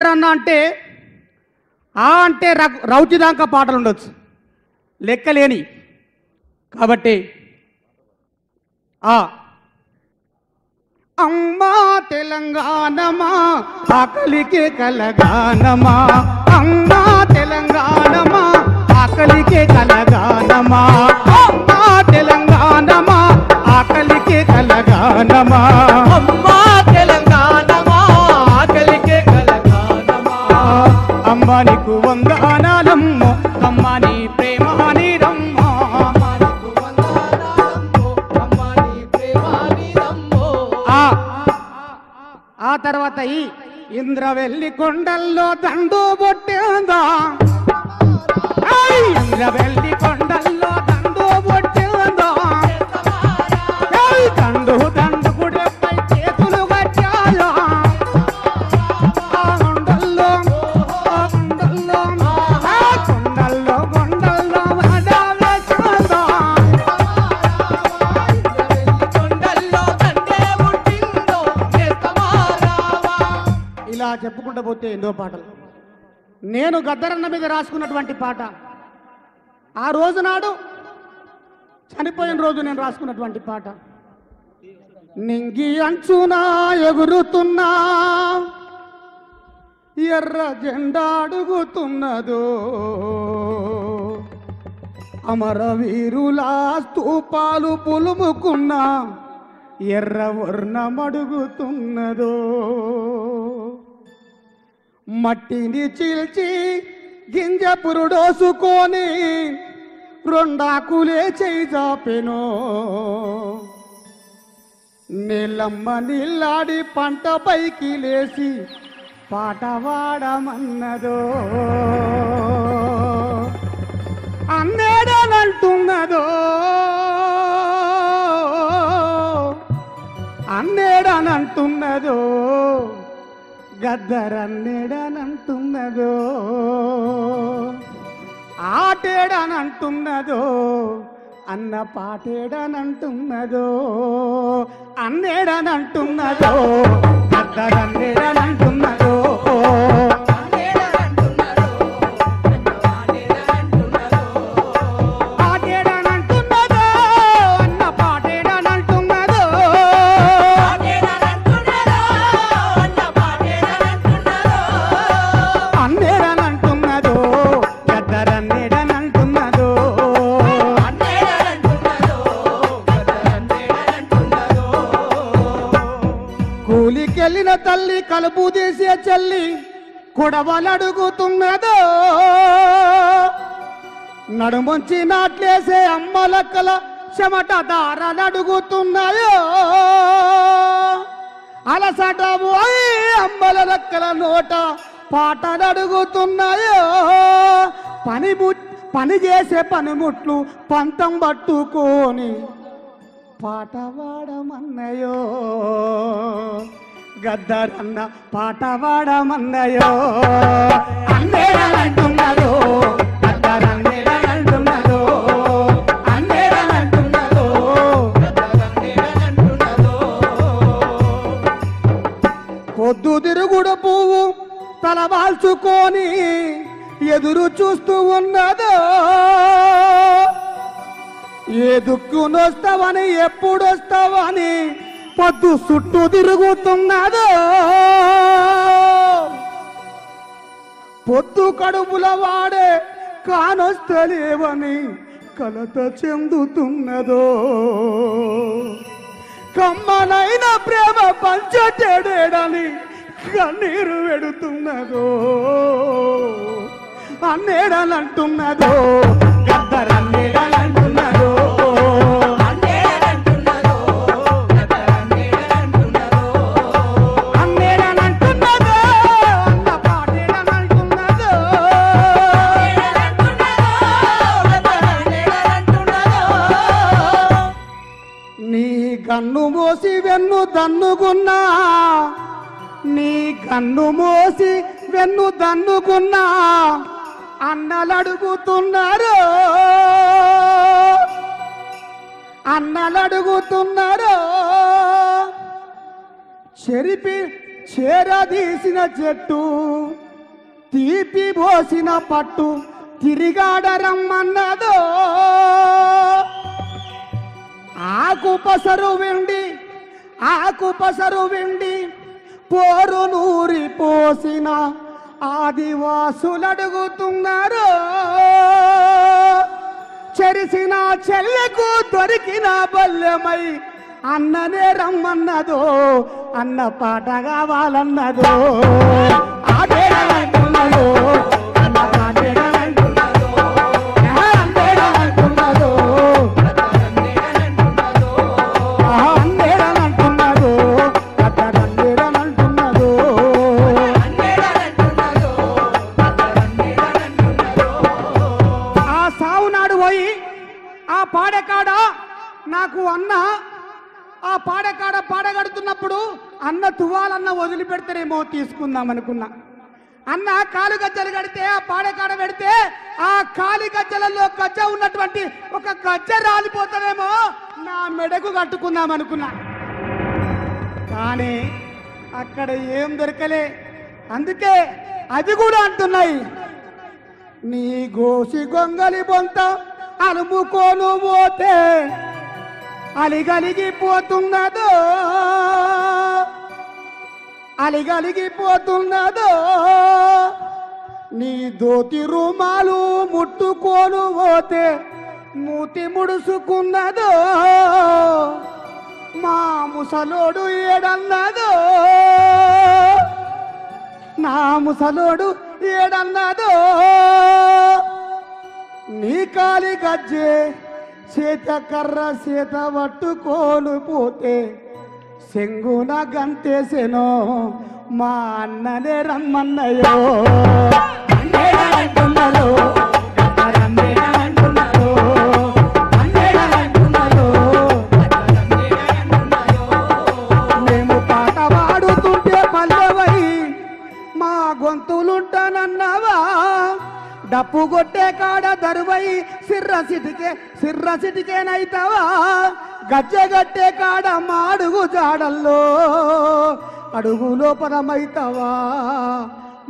అన్న అంటే ఆ అంటే రౌచిదాంక పాటలు ఉండొచ్చు, లెక్కలేని. కాబట్టి ఆ అమ్మా తెలంగాణమా ఆకలికే కలగానమా, అమ్మా తెలంగాణమా ఆకలికే కలగానమా, అమ్మా తెలంగాణమా ఆకలికే కలగానమా, అమ్మా తెలంగాణమా ఆకలికే కలగానమా. అమ్మా నీకు వందనాలమ్మో, అమ్మా నీ ప్రేమ నీరమ్మో, ఆ తర్వాత ఈ ఇంద్రవెల్లి కొండల్లో దండు బొట్టేందా, ఇంద్రవెల్లి కొండల్లో దండు బొట్టేందా, దండు దండు గుడిపై చేతులు కట్టాయో, కొండల్లో కొండల్లో కొండల్లో కొండల్లో వడాలేసిందా, ఇలా చెప్పుకుంటూ పోతే ఎన్నో పాటలు. నేను గద్దరన్న మీద రాసుకున్నటువంటి పాట ఆ రోజు నాడు చనిపోయిన రోజు నేను రాసుకున్నటువంటి పాట. నింగి అంచునా ఎగురుతున్నా ఎర్ర జెండా అడుగుతున్నదో, అమరవీరుల స్తూపాలు పులుముకున్నా ఎర్ర వర్ణమడుగుతున్నదో, మట్టిని చీల్చి గింజ పురుడోసుకొని రెండాకులే చేయి జాపెనో, నీళ్ళమ్మ నీళ్ళాడి పంట పైకి లేసి పాట వాడమన్నదో, అన్నేడనంటున్నదో అన్నేడనంటున్నదో, గద్దరన్నేడనంటున్నదో, ఆటేడనంటున్నదో, అన్న పాటేడనంటున్నదో, అన్నేడనంటున్నదో, గద్దరన్నేడనంటున్నదో, కూలికెళ్ళిన తల్లి కలుపు తీసే చెల్లి కొడవలడుగుతున్నదో, నడుముంచి నాట్లేసే అమ్మలక్కల చెమట దారలడుగుతున్నాయో, అలసట పోయి అమ్మల లక్కల నోట పాటలడుగుతున్నాయో, పని చేసే పనిముట్లు పంతం పట్టుకొని పాట వాడమన్నయో, గద్దరన్న పాట వాడమన్నయో, అన్నేడనంటున్నదో, గద్దరన్నేడనంటున్నదో, అన్నేడనంటున్నదో, పొద్దు తిరుగుడు పువ్వు తల వాల్చుకొని ఎదురు చూస్తూ ఉన్నదో, ఏ దుక్కునొస్తావని ఎప్పుడొస్తావని పొద్దు చుట్టూ తిరుగుతున్నదో, పొద్దు కడుపుల వాడే కానొస్తలేవని కలత చెందుతున్నదో, కమ్మనైన ప్రేమ పంచటేడని కన్నీరు వెడుతున్నదో, అన్నేడనంటున్నదో, గద్దరన్నేడనంటున్నదో, అన్నేడనంటున్నదో, అన్న పాటేడనంటున్నదో, నీ కన్ను మోసి వెన్ను దన్నుకున్నా, నీ కన్ను మోసి వెన్ను దన్నుకున్నా అన్నలడుగుతున్నారు, అన్నలడుగుతున్నారు, చేరదీసిన చెట్టు తీపి పోసిన పట్టు తిరిగాడరమ్మన్నదో ఆకు పసరు వెండి పోరు నూరి పోసిన ఆదివాసులడుగుతున్నారు చెరిసిన చెల్లెకు దొరికిన బల్లెమై అన్ననే రమ్మన్నదో అన్న పాట కావాలన్నదో ఆడేడంటున్నదో అన్న పాటేడంటున్నదో అందేడంటున్నదో అందేడంటున్నదో అద్దరందేడనంటున్నదో ఆ సావునాడు పోయి ఆ పాడెకాడ నాకు అన్న ఆ పాడెకాడ పాడగడుతున్నప్పుడు అన్న తువాలన్న వదిలిపెడతారేమో తీసుకుందాం అనుకున్నా అన్న కాలు గజ్జలు కడితే ఆ పాడెకాడ పెడితే ఆ కాలి గజ్జలలో గజ్జ ఉన్నటువంటి ఒక గజ్జ రాలిపోతారేమో నా మెడకు కట్టుకుందాం అనుకున్నా కానీ అక్కడ ఏం దొరకలే అందుకే అది కూడా అంటున్నాయి నీ గోసి గొంగలి బొంత అలుముకోను పోతే అలిగలిగిపోతున్నదో నీ దోతి రుమాలు ముట్టుకోను పోతే మూతి ముడుసుకున్నదో మా ముసలోడు ఏడన్నదో నా ముసలోడు ఏడన్నదో నీ కాలి గజ్జే చేత కర్ర చేత పట్టుకోను పోతే సెంగున గంతేసెనో మా అన్ననే రమ్మన్నయో అంటున్నదో మేము పాట పాడుతుంటే పల్లెవై మా గొంతులుంటానన్నావా డప్పు కొట్టే కాడ దరువై సిర్ర సిటికేనైతావా గజ్జెగట్టే కాడ మాడుగు జాడల్లో అడుగు లోపలమైతావా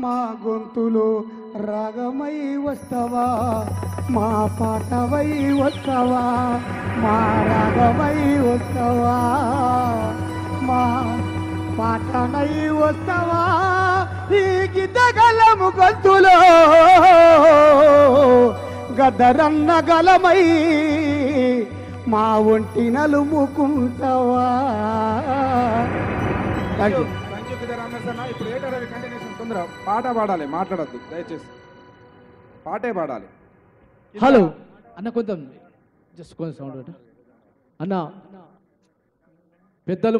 మా గొంతులు రాగమై వస్తావా మా పాటవై వస్తావా మా రాగమై వస్తావా మా పాటనై వస్తావా ఈ గిద్దగలము గొంతులో గద్దరన్న గలమై మా ఒంటి నలుముకుంటావా ఇప్పుడు ఏటారు కంటిన్యూషన్ తొందర పాట పాడాలి మాట్లాడద్దు దయచేసి పాటే పాడాలి హలో అన్న కొంచెం జస్ట్ కొంచెం సౌండ్ అన్న పెద్దలు